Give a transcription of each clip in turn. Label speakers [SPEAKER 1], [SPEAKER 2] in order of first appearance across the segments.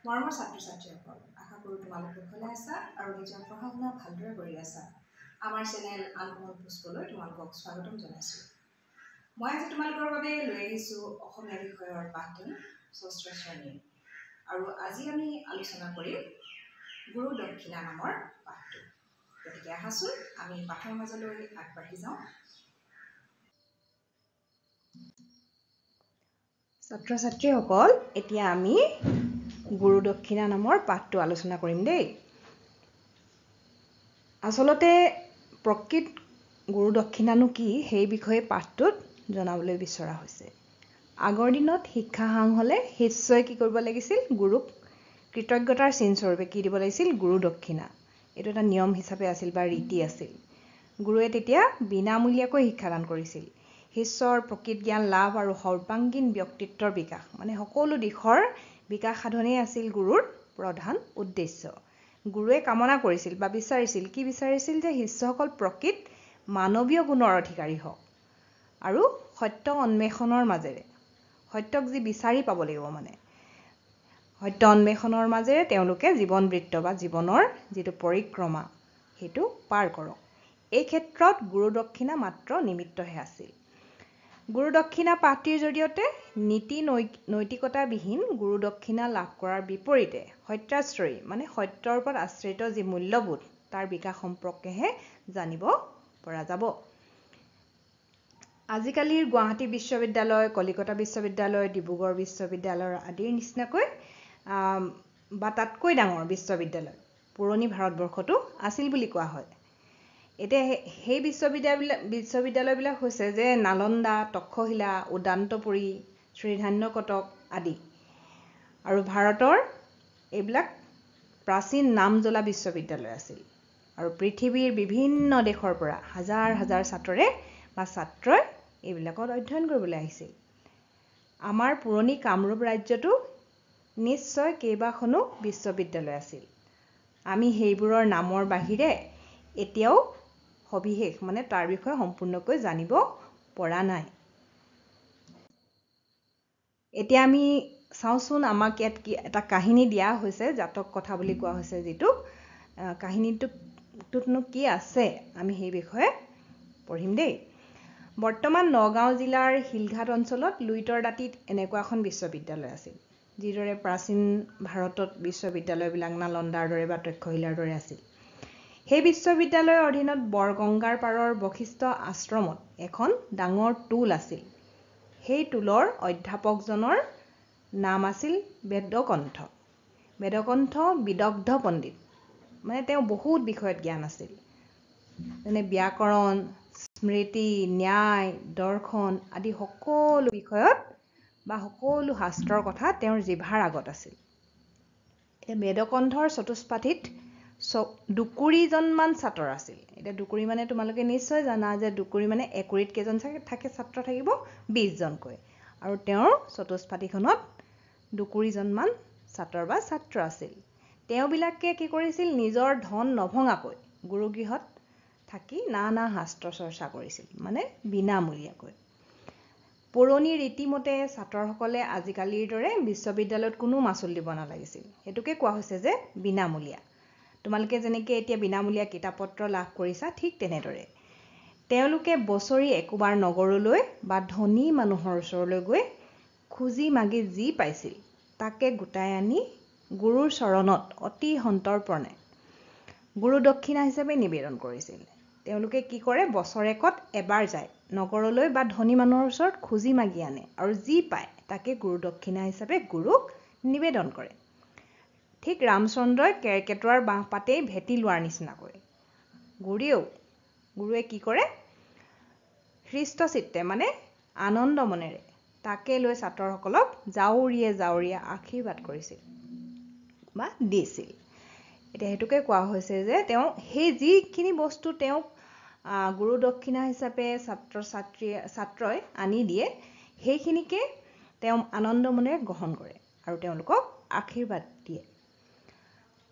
[SPEAKER 1] মৰমৰ ছাত্ৰ-ছাত্ৰীসকল, আশা কৰোঁ তোমালোকে ভালে আছা আৰু নিজৰ পঢ়া-শুনা ভালদৰে কৰি আছা। আমাৰ চেনেল আনকমল পুষ্পলৈ তোমালোকক স্বাগতম জনাইছোঁ। মই আজি তোমালোকৰ বাবে লৈ আহিছোঁ অসমীয়া বিষয়ৰ পাঠদান ৬ষ্ঠ শ্ৰেণীৰ। আৰু আজি আমি আলোচনা কৰিম গুৰু দক্ষিণা নামৰ পাঠটো। গতিকে আহাচোন আমি পাঠৰ মাজলৈ আগবাঢ়ি যাওঁ। ছাত্ৰ-ছাত্ৰীসকল, এতিয়া আমি গুৰু দক্ষিণা নামৰ পাঠটো আলোচনা কৰিম দেই। আচলতে প্ৰকৃত গুৰু দক্ষিণানো কি সেই বিষয়ে পাঠটোত জনাবলৈ বিচৰা হৈছে। আগৰ দিনত শিক্ষা হাং হ'লে শিষ্যই কি কৰিব লাগিছিল? গুৰুক কৃতজ্ঞতাৰ চিন স্বৰূপে কি দিব লাগিছিল? গুৰু দক্ষিণা। এইটো এটা নিয়ম হিচাপে আছিল বা ৰীতি আছিল। গুৰুৱে তেতিয়া বিনামূলীয়াকৈ শিক্ষাদান কৰিছিল। শিষ্যৰ প্ৰকৃত জ্ঞান লাভ আৰু সৰ্বাংগীন ব্যক্তিত্বৰ বিকাশ, মানে সকলো দিশৰ বিকাশ সাধনেই আছিল গুৰুৰ প্ৰধান উদ্দেশ্য। গুৰুৱে কামনা কৰিছিল বা বিচাৰিছিল, কি বিচাৰিছিল? যে শিষ্যসকল প্ৰকৃত মানৱীয় গুণৰ অধিকাৰী হওক আৰু সত্য অন্বেষণৰ মাজেৰে, সত্যক যি বিচাৰি পাব লাগিব, মানে সত্য অন্বেষণৰ মাজেৰে তেওঁলোকে জীৱন বৃত্ত বা জীৱনৰ যিটো পৰিক্ৰমা সেইটো পাৰ কৰক। এই ক্ষেত্ৰত গুৰু দক্ষিণা মাত্ৰ নিমিত্তহে আছিল। গুৰু দক্ষিণা পাঠটিৰ জৰিয়তে নীতি নৈতিকতাবিহীন গুৰু দক্ষিণা লাভ কৰাৰ বিপৰীতে সত্যাশ্ৰয়ী, মানে সত্যৰ ওপৰত আশ্ৰিত যি মূল্যবোধ তাৰ বিকাশ সম্পৰ্কেহে জানিব পৰা যাব। আজিকালিৰ গুৱাহাটী বিশ্ববিদ্যালয়, কলিকতা বিশ্ববিদ্যালয়, ডিব্ৰুগড় বিশ্ববিদ্যালয় আদিৰ নিচিনাকৈ বা তাতকৈ ডাঙৰ বিশ্ববিদ্যালয় পুৰণি ভাৰতবৰ্ষতো আছিল বুলি কোৱা হয়। এতিয়া সেই বিশ্ববিদ্যালয়বিলাক হৈছে যে নালন্দা, তক্ষশিলা, উদান্তপুৰী, শ্ৰীধান্য কটক আদি। আৰু ভাৰতৰ এইবিলাক প্ৰাচীন নাম জ্বলা বিশ্ববিদ্যালয় আছিল। আৰু পৃথিৱীৰ বিভিন্ন দেশৰ পৰা হাজাৰ হাজাৰ ছাত্ৰই এইবিলাকত অধ্যয়ন কৰিবলৈ আহিছিল। আমাৰ পুৰণি কামৰূপ ৰাজ্যতো নিশ্চয় কেইবাখনো বিশ্ববিদ্যালয় আছিল। আমি সেইবোৰৰ নামৰ বাহিৰে এতিয়াও সবিশেষ, মানে তাৰ বিষয়ে সম্পূৰ্ণকৈ জানিব পৰা নাই। এতিয়া আমি চাওঁচোন, আমাক ইয়াত এটা কাহিনী দিয়া হৈছে, জাতক কথা বুলি কোৱা হৈছে যিটো। কাহিনীটোতনো কি আছে আমি সেই বিষয়ে পঢ়িম দেই। বৰ্তমান নগাঁও জিলাৰ শিলঘাট অঞ্চলত লুইতৰ দাঁতিত এনেকুৱা এখন বিশ্ববিদ্যালয় আছিল। যিদৰে প্ৰাচীন ভাৰতত বিশ্ববিদ্যালয়বিলাক নালন্দাৰ দৰে বা তক্ষশিলাৰ দৰে আছিল। সেই বিশ্ববিদ্যালয়ৰ অধীনত বৰগংগাৰ পাৰৰ বশিষ্ঠ আশ্ৰমত এখন ডাঙৰ টোল আছিল। সেই টোলৰ অধ্যাপকজনৰ নাম আছিল বেদকণ্ঠ। বেদকণ্ঠ বিদগ্ধ পণ্ডিত, মানে তেওঁ বহুত বিষয়ত জ্ঞান আছিল। যেনে ব্যাকৰণ, স্মৃতি, ন্যায়, দৰ্শন আদি সকলো বিষয়ত বা সকলো শাস্ত্ৰৰ কথা তেওঁৰ জিভাৰ আগত আছিল। বেদকণ্ঠৰ চতুষ্পাঠীত দুকুৰিজনমান ছাত্ৰ আছিল। এতিয়া দুকুৰি মানে তোমালোকে নিশ্চয় জানা যে দুকুৰি মানে একুৰিত কেইজন থাকে? ছাত্ৰ থাকিব 20 জনকৈ। আৰু তেওঁৰ চতুষ্পাঠীখনত দুকুৰিজনমান ছাত্ৰ বা ছাত্ৰ আছিল। তেওঁবিলাকে কি কৰিছিল? নিজৰ ধন নভঙাকৈ গুৰুগৃহত থাকি নানা শাস্ত্ৰ চৰ্চা কৰিছিল, মানে বিনামূলীয়াকৈ। পুৰণি ৰীতিমতে ছাত্ৰসকলে আজিকালিৰ দৰে বিশ্ববিদ্যালয়ত কোনো মাচুল দিব নালাগিছিল। সেইটোকে কোৱা হৈছে যে বিনামূলীয়া। তোমালোকে যেনেকৈ এতিয়া বিনামূলীয়া কিতাপ পত্ৰ লাভ কৰিছা, ঠিক তেনেদৰে তেওঁলোকে বছৰি একোবাৰ নগৰলৈ বা ধনী মানুহৰ ওচৰলৈ গৈ খুজি মাগি যি পাইছিল তাকে গোটাই আনি গুৰুৰ চৰণত অতি সন্তৰ্পণে গুৰু দক্ষিণা হিচাপে নিবেদন কৰিছিল। তেওঁলোকে কি কৰে? বছৰেকত এবাৰ যায় নগৰলৈ বা ধনী মানুহৰ ওচৰত খুজি মাগি আনে আৰু যি পায় তাকে গুৰু দক্ষিণা হিচাপে গুৰুক নিবেদন কৰে। ঠিক ৰামচন্দ্ৰই কেৰ্কেটুৱাৰ বাঁহ পাতেই ভেটি লোৱাৰ নিচিনাকৈ গুৰুৱে কি কৰে? হৃষ্টচিত্তে, মানে আনন্দ মনেৰে তাকে লৈ ছাত্ৰসকলক জাউৰিয়ে আশীৰ্বাদ কৰিছিল বা দিছিল। এতিয়া সেইটোকে কোৱা হৈছে যে তেওঁ সেই যিখিনি বস্তু তেওঁক গুৰু দক্ষিণা হিচাপে ছাত্ৰই আনি দিয়ে, সেইখিনিকে তেওঁ আনন্দ মনেৰে গ্ৰহণ কৰে আৰু তেওঁলোকক আশীৰ্বাদ দিয়ে।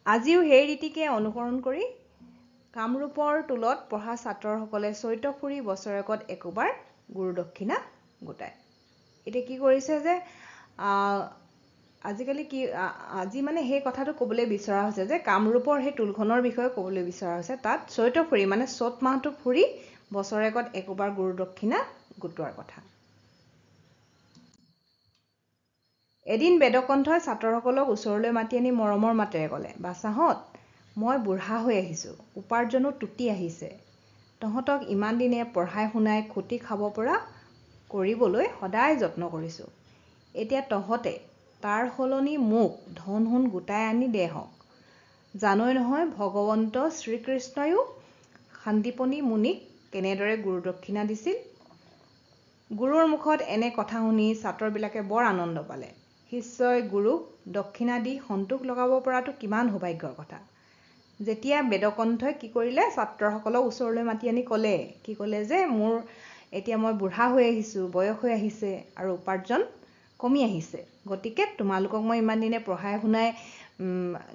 [SPEAKER 1] আজিও সেই ৰীতিকে অনুসৰণ কৰি কামৰূপৰ টোলত পঢ়া ছাত্ৰসকলে চৈত ফুৰি বছৰেকত একোবাৰ গুৰু দক্ষিণা গোটায়। এতিয়া কি কৰিছে যে আজিকালি কি আজি মানে সেই কথাটো ক'বলৈ বিচৰা হৈছে যে কামৰূপৰ সেই টোলখনৰ বিষয়ে ক'বলৈ বিচৰা হৈছে। তাত চৈত ফুৰি মানে চ'ত মাহটো ফুৰি বছৰেকত একোবাৰ গুৰু দক্ষিণা গোটোৱাৰ কথা। এদিন বেদকণ্ঠই ছাত্ৰসকলক ওচৰলৈ মাতি আনি মৰমৰ মাতেৰে ক'লে, বাছাহঁত, মই বুঢ়া হৈ আহিছোঁ, উপাৰ্জনো টুটি আহিছে। তহঁতক ইমান দিনে পঢ়াই শুনাই খুটি খাব পৰা কৰিবলৈ সদায় যত্ন কৰিছোঁ। এতিয়া তহঁতে তাৰ সলনি মোক ধন সোণ গোটাই আনি দে হওক। জানৈ নহয় ভগৱন্ত শ্ৰীকৃষ্ণইও শান্তিপনী মুনিক কেনেদৰে গুৰু দক্ষিণা দিছিল। গুৰুৰ মুখত এনে কথা শুনি ছাত্ৰবিলাকে বৰ আনন্দ পালে। শিষ্যই গুৰুক দক্ষিণা দি সন্তোষ লগাব পৰাটো কিমান সৌভাগ্যৰ কথা। যেতিয়া বেদকণ্ঠই কি কৰিলে, ছাত্ৰসকলক ওচৰলৈ মাতি আনি ক'লে, কি ক'লে যে মোৰ এতিয়া মই বুঢ়া হৈ আহিছোঁ, বয়স হৈ আহিছে আৰু উপাৰ্জন কমি আহিছে। গতিকে তোমালোকক মই ইমান দিনে পঢ়াই শুনাই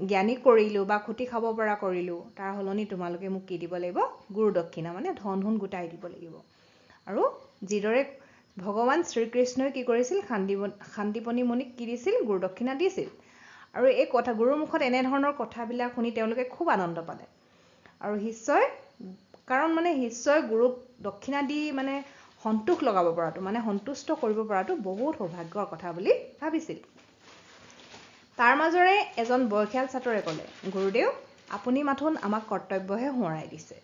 [SPEAKER 1] জ্ঞানী কৰিলোঁ বা খুটি খাব পৰা কৰিলোঁ, তাৰ সলনি তোমালোকে মোক কি দিব লাগিব, গুৰু দক্ষিণা মানে ধন সোণ গোটাই দিব লাগিব। আৰু যিদৰে ভগৱান শ্ৰীকৃষ্ণই কি কৰিছিল, শান্তিপনী মুনিক কি দিছিল, গুৰু দক্ষিণা দিছিল। আৰু এই কথা গুৰুৰ মুখত এনেধৰণৰ কথাবিলাক শুনি তেওঁলোকে খুব আনন্দ পালে। আৰু শিষ্যই কাৰণ মানে শিষ্যই গুৰুক দক্ষিণা দি মানে সন্তোষ লগাব পৰাটো মানে সন্তুষ্ট কৰিব পৰাটো বহুত সৌভাগ্যৰ কথা বুলি ভাবিছিল। তাৰ মাজৰে এজন বয়সীয়াল ছাত্ৰৰে ক'লে, গুৰুদেৱ, আপুনি মাথোন আমাক কৰ্তব্যহে সোঁৱৰাই দিছে।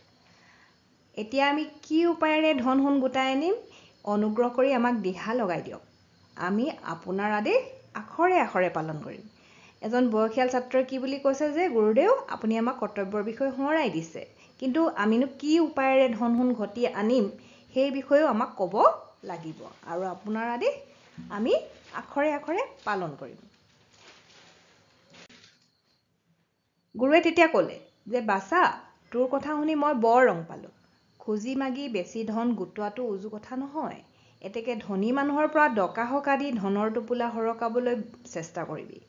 [SPEAKER 1] এতিয়া আমি কি উপায়েৰে ধন সোণ গোটাই আনিম, অনুগ্ৰহ কৰি আমাক দিহা লগাই দিয়ক। আমি আপোনাৰ আদেশ আখৰে আখৰে পালন কৰিম। এজন বয়সীয়াল ছাত্ৰই কি বুলি কৈছে যে, গুৰুদেৱ, আপুনি আমাক কৰ্তব্যৰ বিষয়ে সোঁৱৰাই দিছে, কিন্তু আমিনো কি উপায়েৰে ধন সোণ ঘটি আনিম সেই বিষয়েও আমাক ক'ব লাগিব, আৰু আপোনাৰ আদেশ আমি আখৰে আখৰে পালন কৰিম। গুৰুৱে তেতিয়া ক'লে যে, বাছা, তোৰ কথা শুনি মই বৰ ৰং পালোঁ। খুজি মাগি বেছি ধন গোটোৱাটো উজু কথা নহয়। এতেকে ধনী মানুহৰ পৰা ডকাহক আদি ধনৰ টোপোলা সৰকাবলৈ চেষ্টা কৰিবি।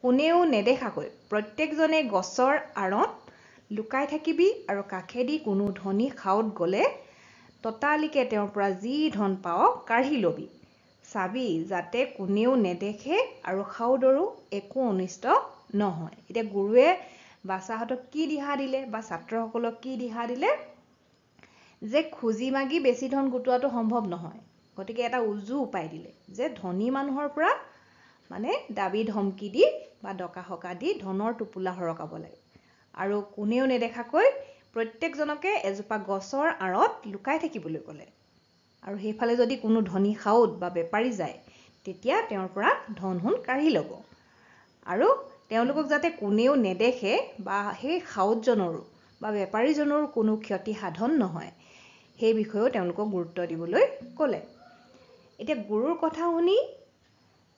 [SPEAKER 1] কোনেও নেদেখাকৈ প্ৰত্যেকজনে গছৰ আঁৰত লুকাই থাকিবি আৰু কাষেদি কোনো ধনী খাওঁত গ'লে ততালিকে তেওঁৰ পৰা যি ধন পাৱ কাঢ়ি ল'বি। চাবি যাতে কোনেও নেদেখে আৰু খাওঁদৰো একো অনিষ্ট নহয়। এতিয়া গুৰুৱে বাছাহঁতক কি দিহা দিলে বা ছাত্ৰসকলক কি দিহা দিলে, যে খুজি মাগি বেছি ধন গোটোৱাটো সম্ভৱ নহয়। গতিকে এটা উজু উপায় দিলে যে ধনী মানুহৰ পৰা মানে দাবী ধমকি দি বা ডকাহকা দি ধনৰ টোপোলা সৰকাব লাগে, আৰু কোনেও নেদেখাকৈ প্ৰত্যেকজনকে এজোপা গছৰ আঁৰত লুকাই থাকিবলৈ ক'লে। আৰু সেইফালে যদি কোনো ধনী খাওঁত বা বেপাৰী যায়, তেতিয়া তেওঁৰ পৰা ধন সোণ কাঢ়ি ল'ব, আৰু তেওঁলোকক যাতে কোনেও নেদেখে বা সেই খাওঁতজনৰো বা বেপাৰীজনৰো কোনো ক্ষতি সাধন নহয়, সেই বিষয়েও তেওঁলোকক গুৰুত্ব দিবলৈ ক'লে। এতিয়া গুৰুৰ কথা শুনি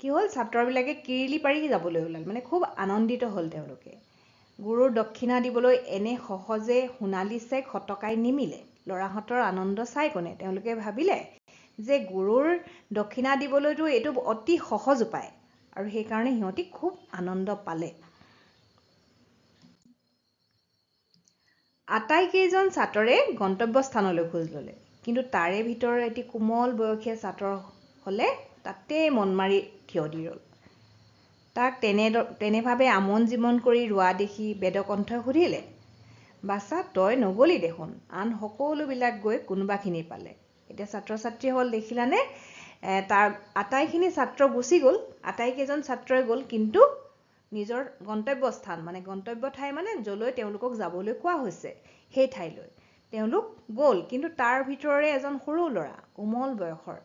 [SPEAKER 1] কি হ'ল, ছাত্ৰবিলাকে কিৰিলি পাৰি যাবলৈ ওলাল, মানে খুব আনন্দিত হ'ল তেওঁলোকে। গুৰুৰ দক্ষিণা দিবলৈ এনে সহজে সোণালী চেক সটকাই নিমিলে। ল'ৰাহঁতৰ আনন্দ চাই কোনে, তেওঁলোকে ভাবিলে যে গুৰুৰ দক্ষিণা দিবলৈতো এইটো অতি সহজ উপায়, আৰু সেইকাৰণে সিহঁতি খুব আনন্দ পালে। আটাইকেইজন ছাত্ৰৰে গন্তব্যস্থানলৈ খোজ ল'লে, কিন্তু তাৰে ভিতৰৰ এটি কোমল বয়সীয়া ছাত্ৰ হ'লে তাতেই মন মাৰি থিয় দি ৰ'ল। তাক তেনেভাৱে আমন জিমন কৰি ৰোৱা দেখি বেদকণ্ঠই সুধিলে, বাছা, তই নগলি দেখোন, আন সকলোবিলাক গৈ কোনোবাখিনি পালে। এতিয়া ছাত্ৰ ছাত্ৰীসকল দেখিলানে, তাৰ আটাইখিনি ছাত্ৰ গুচি গ'ল, আটাইকেইজন ছাত্ৰই গ'ল, কিন্তু নিজৰ গন্তব্যস্থান মানে গন্তব্য ঠাই মানে য'লৈ তেওঁলোকক যাবলৈ কোৱা হৈছে সেই ঠাইলৈ তেওঁলোক গ'ল, কিন্তু তাৰ ভিতৰৰে এজন সৰু ল'ৰা, কোমল বয়সৰ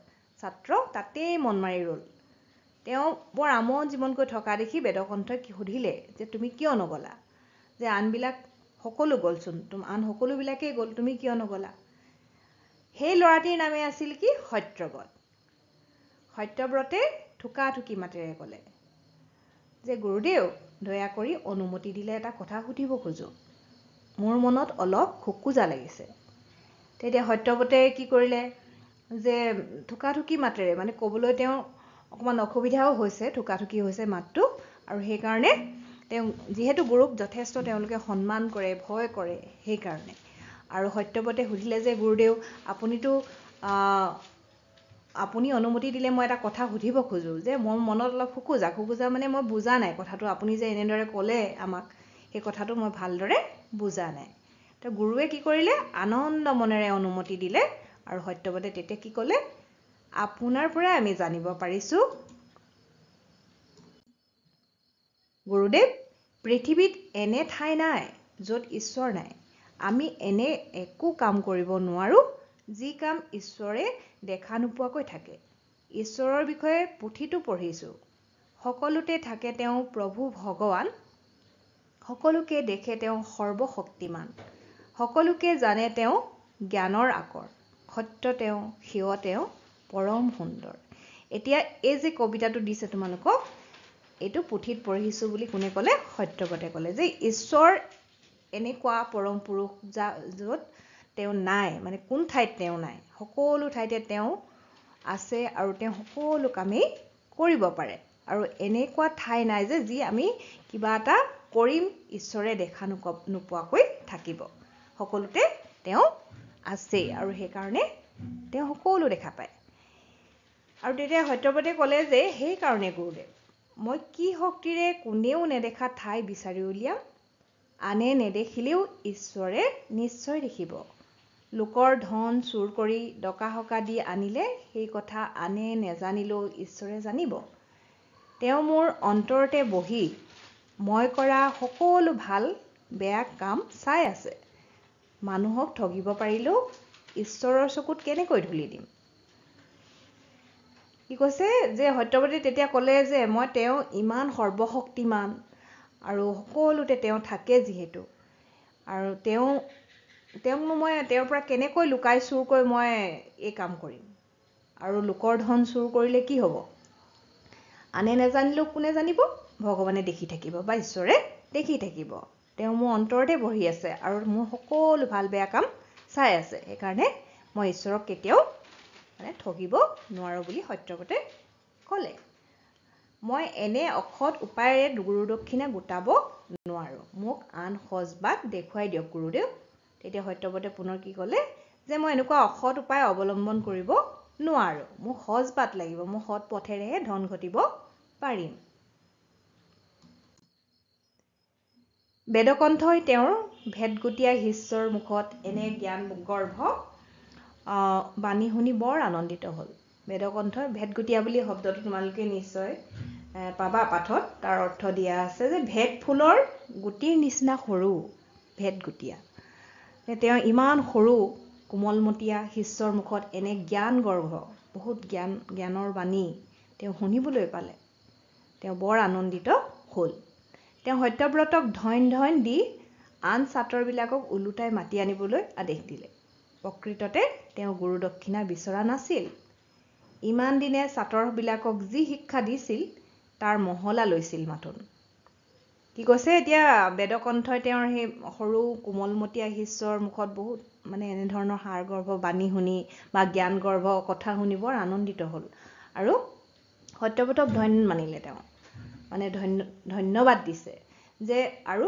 [SPEAKER 1] ছাত্ৰ তাতেই মন মাৰি ৰ'ল। তেওঁ বৰ আমন জিমনকৈ থকা দেখি বেদকণ্ঠই সুধিলে যে, তুমি কিয় নগ'লা? যে আনবিলাক সকলো গ'লচোন, আন সকলোবিলাকেই গ'ল, তুমি কিয় নগ'লা? সেই ল'ৰাটিৰ নামে আছিল কি, সত্যব্ৰত। সত্যব্ৰতে থোকাথুকি মাতেৰে ক'লে যে, গুৰুদেৱ, দয়া কৰি অনুমতি দিলে এটা কথা সুধিব খোজোঁ। মোৰ মনত অলপ খোকোজা লাগিছে। তেতিয়া সত্যব্ৰতে কি কৰিলে, যে থোকাথুকি মাতেৰে মানে ক'বলৈ তেওঁ অকণমান অসুবিধাও হৈছে, থোকাথুকি হৈছে মাতটো, আৰু সেইকাৰণে তেওঁ যিহেতু গুৰুক যথেষ্ট তেওঁলোকে সন্মান কৰে, ভয় কৰে, সেইকাৰণে। আৰু সত্যব্ৰতে সুধিলে যে, গুৰুদেৱ, আপুনিতো আপুনি অনুমতি দিলে মই এটা কথা সুধিব খোজো যে মোৰ মনত অলপ খুকুজা মানে মই বুজা নাই কথাটো আপুনি যে এনেদৰে ক'লে আমাক সেই কথাটো মই ভালদৰে বুজা নাই তো গুৰুৱে কি কৰিলে আনন্দ মনেৰে অনুমতি দিলে আৰু সত্যৱতে তেতিয়া কি ক'লে আপোনাৰ পৰা আমি জানিব পাৰিছো গুৰুদেৱ পৃথিৱীত এনে ঠাই নাই য'ত ঈশ্বৰ নাই আমি এনে একো কাম কৰিব নোৱাৰো যি কাম ঈশ্বৰে দেখা নোপোৱাকৈ থাকে ঈশ্বৰৰ বিষয়ে পুথিটো পঢ়িছো সকলোতে থাকে তেওঁ প্ৰভু ভগৱান সকলোকে দেখে তেওঁ সৰ্বশক্তিমান সকলোকে জানে তেওঁ জ্ঞানৰ আকৰ সত্য তেওঁ সিয় তেওঁ পৰম সুন্দৰ এতিয়া এই যে কবিতাটো দিছে তোমালোকক এইটো পুথিত পঢ়িছো বুলি কোনে ক'লে সত্যৱতে ক'লে যে ঈশ্বৰ এনেকুৱা পৰম পুৰুষ য'ত তেওঁ নাই মানে কোন ঠাইত তেওঁ নাই সকলো ঠাইতে তেওঁ আছে আৰু তেওঁ সকলো কামেই কৰিব পাৰে আৰু এনেকুৱা ঠাই নাই যে যি আমি কিবা এটা কৰিম ঈশ্বৰে দেখা নোপোৱাকৈ থাকিব সকলোতে তেওঁ আছে আৰু সেইকাৰণে তেওঁ সকলো দেখা পায় আৰু তেতিয়া সত্যৱতে ক'লে যে সেই কাৰণে গুৰুদেৱ মই কি শক্তিৰে কোনেও নেদেখা ঠাই বিচাৰি উলিয়াম আনে নেদেখিলেও ঈশ্বৰে নিশ্চয় দেখিব লোকৰ ধন চুৰ কৰি ডকাহকা দি আনিলে সেই কথা আনে নেজানিলেও ঈশ্বৰে জানিব তেওঁ মোৰ অন্তৰতে বহি মই কৰা সকলো ভাল বেয়া কাম চাই আছে মানুহক ঠগিব পাৰিলেও ঈশ্বৰৰ চকুত কেনেকৈ ধুলি দিম কি কৈছে যে সত্যৱতী তেতিয়া ক'লে যে মই তেওঁ ইমান সৰ্বশক্তিমান আৰু সকলোতে তেওঁ থাকে যিহেতু আৰু তেওঁক মই তেওঁৰ পৰা কেনেকৈ লুকাই চুৰ কৰি মই এই কাম কৰিম আৰু লোকৰ ধন চুৰ কৰিলে কি হ'ব আনে নেজানিলেও কোনে জানিব ভগৱানে দেখি থাকিব বা ঈশ্বৰে দেখি থাকিব তেওঁ মোৰ অন্তৰতে বহি আছে আৰু মোৰ সকলো ভাল বেয়া কাম চাই আছে সেইকাৰণে মই ঈশ্বৰক কেতিয়াও মানে ঠগিব নোৱাৰো বুলি সত্যৱতে ক'লে মই এনে অসৎ উপায়েৰে গুৰু দক্ষিণা গোটাব নোৱাৰো মোক আন সজ বাট দেখুৱাই দিয়ক গুৰুদেৱ তেতিয়া সত্যৱতে পুনৰ কি ক'লে যে মই এনেকুৱা অসৎ উপায় অৱলম্বন কৰিব নোৱাৰো মোক সজ বাট লাগিব মই সৎ পথেৰেহে ধন ঘটিব পাৰিম বেদকণ্ঠই তেওঁৰ ভেটগুটিয়া শিষ্যৰ মুখত এনে জ্ঞান গৰ্ভ বাণী শুনি বৰ আনন্দিত হ'ল বেদকণ্ঠই ভেটগুটিয়া বুলি শব্দটো তোমালোকে নিশ্চয় পাবা পাঠত তাৰ অৰ্থ দিয়া আছে যে ভেট ফুলৰ গুটিৰ নিচিনা সৰু ভেটগুটিয়া তেওঁ ইমান সৰু কোমলমতীয়া শিষ্যৰ মুখত এনে জ্ঞান গৰ্ভ বহুত জ্ঞানৰ বাণী তেওঁ শুনিবলৈ পালে তেওঁ বৰ আনন্দিত হ'ল তেওঁ সত্যব্ৰতক ধন দি আন ছাত্ৰবিলাকক ওলোটাই মাতি আনিবলৈ আদেশ দিলে প্ৰকৃততে তেওঁ গুৰু দক্ষিণা বিচৰা নাছিল ইমান দিনে ছাত্ৰবিলাকক যি শিক্ষা দিছিল তাৰ মহলা লৈছিল মাথোন কি কৈছে এতিয়া বেদকণ্ঠই তেওঁৰ সেই সৰু কোমলমতীয়া শিষ্যৰ মুখত বহুত মানে এনে ধৰণৰ সাৰ গৰ্ভ বাণী শুনি বা জ্ঞান গৰ্ভ কথা শুনি বৰ আনন্দিত হ'ল আৰু সত্যব্ৰতক মানিলে তেওঁ মানে ধন্যবাদ দিছে যে আৰু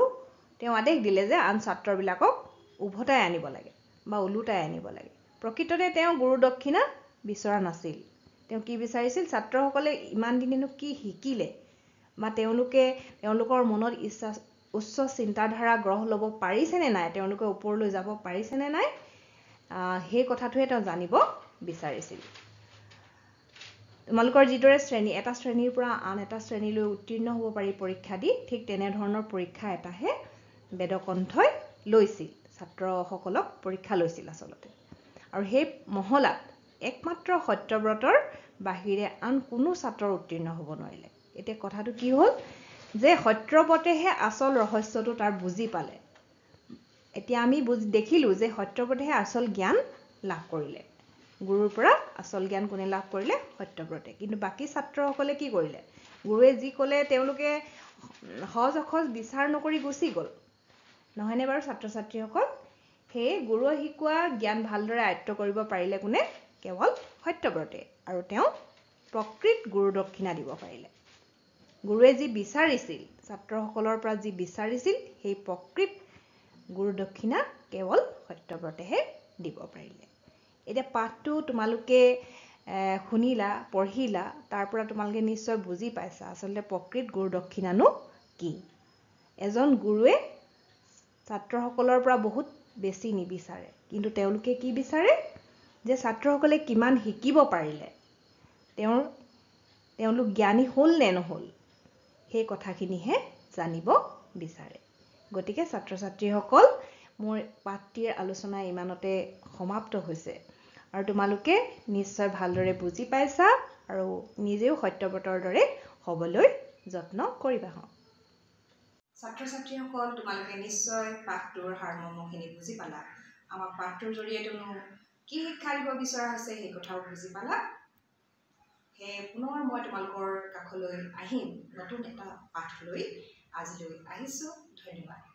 [SPEAKER 1] তেওঁ আদেশ দিলে যে আন ছাত্ৰবিলাকক উভতাই আনিব লাগে বা ওলোটাই আনিব লাগে প্ৰকৃততে তেওঁ গুৰু দক্ষিণা বিচৰা নাছিল তেওঁ কি বিচাৰিছিল ছাত্ৰসকলে ইমান দিনেনো কি শিকিলে বা তেওঁলোকৰ মনত উচ্চ চিন্তাধাৰা গ্ৰহ ল'ব পাৰিছেনে নাই তেওঁলোকে ওপৰলৈ যাব পাৰিছেনে নাই সেই কথাটোহে তেওঁ জানিব বিচাৰিছিল তোমালোকৰ যিদৰে এটা শ্ৰেণীৰ পৰা আন এটা শ্ৰেণীলৈ উত্তীৰ্ণ হ'ব পাৰি পৰীক্ষা দি ঠিক তেনেধৰণৰ পৰীক্ষা এটাহে বেদকণ্ঠই লৈছিল ছাত্ৰসকলক পৰীক্ষা লৈছিল আচলতে আৰু সেই মহলাত একমাত্ৰ সত্যব্ৰতৰ বাহিৰে আন কোনো ছাত্ৰৰ উত্তীৰ্ণ হ'ব নোৱাৰিলে এতিয়া কথাটো কি হ'ল যে সত্যব্ৰতেহে আচল ৰহস্যটো তাৰ বুজি পালে এতিয়া আমি দেখিলো যে সত্যব্ৰতেহে আচল জ্ঞান লাভ কৰিলে গুৰুৰ পৰা আচল জ্ঞান কোনে লাভ কৰিলে সত্যব্ৰতে কিন্তু বাকী ছাত্ৰসকলে কি কৰিলে গুৰুৱে যি ক'লে তেওঁলোকে সজ অখজ বিচাৰ নকৰি গুচি গ'ল নহয়নে বাৰু ছাত্ৰ ছাত্ৰীসকল সেই গুৰুৱে শিকোৱা জ্ঞান ভালদৰে আয়ত্ব কৰিব পাৰিলে কোনে কেৱল সত্যব্ৰতে আৰু তেওঁ প্ৰকৃত গুৰু দক্ষিণা দিব পাৰিলে গুৰুৱে যি বিচাৰিছিল ছাত্ৰসকলৰ পৰা যি বিচাৰিছিল সেই প্ৰকৃত গুৰু দক্ষিণা কেৱল সত্যব্ৰতেহে দিব পাৰিলে এতিয়া পাঠটো তোমালোকে শুনিলা পঢ়িলা তাৰ পৰা তোমালোকে নিশ্চয় বুজি পাইছা আচলতে প্ৰকৃত গুৰু দক্ষিণানো কি। এজন গুৰুৱে ছাত্ৰসকলৰ পৰা বহুত বেছি নিবিচাৰে, কিন্তু তেওঁলোকে কি বিচাৰে যে ছাত্ৰসকলে কিমান শিকিব পাৰিলে, তেওঁলোক জ্ঞানী হ'ল নে নহ'ল সেই কথাখিনিহে জানিব বিচাৰে। গতিকে ছাত্ৰ ছাত্ৰীসকল, মোৰ পাঠটিৰ আলোচনা ইমানতে সমাপ্ত হৈছে আৰু তোমালোকে নিশ্চয় ভালদৰে বুজি পাইছা আৰু নিজেও সত্যব্ৰতৰ দৰে হ'বলৈ যত্ন কৰিবা। ছাত্ৰ ছাত্ৰীসকল, তোমালোকে নিশ্চয় পাঠটোৰ সাৰমৰ্মখিনি বুজি পালা। আমাক পাঠটোৰ জৰিয়তেনো কি শিক্ষা দিব বিচৰা হৈছে সেই কথাও বুজি পালা। সেয়ে পুনৰ মই তোমালোকৰ কাষলৈ আহিম নতুন এটা পাঠ লৈ। আজিলৈ আহিছোঁ, ধন্যবাদ।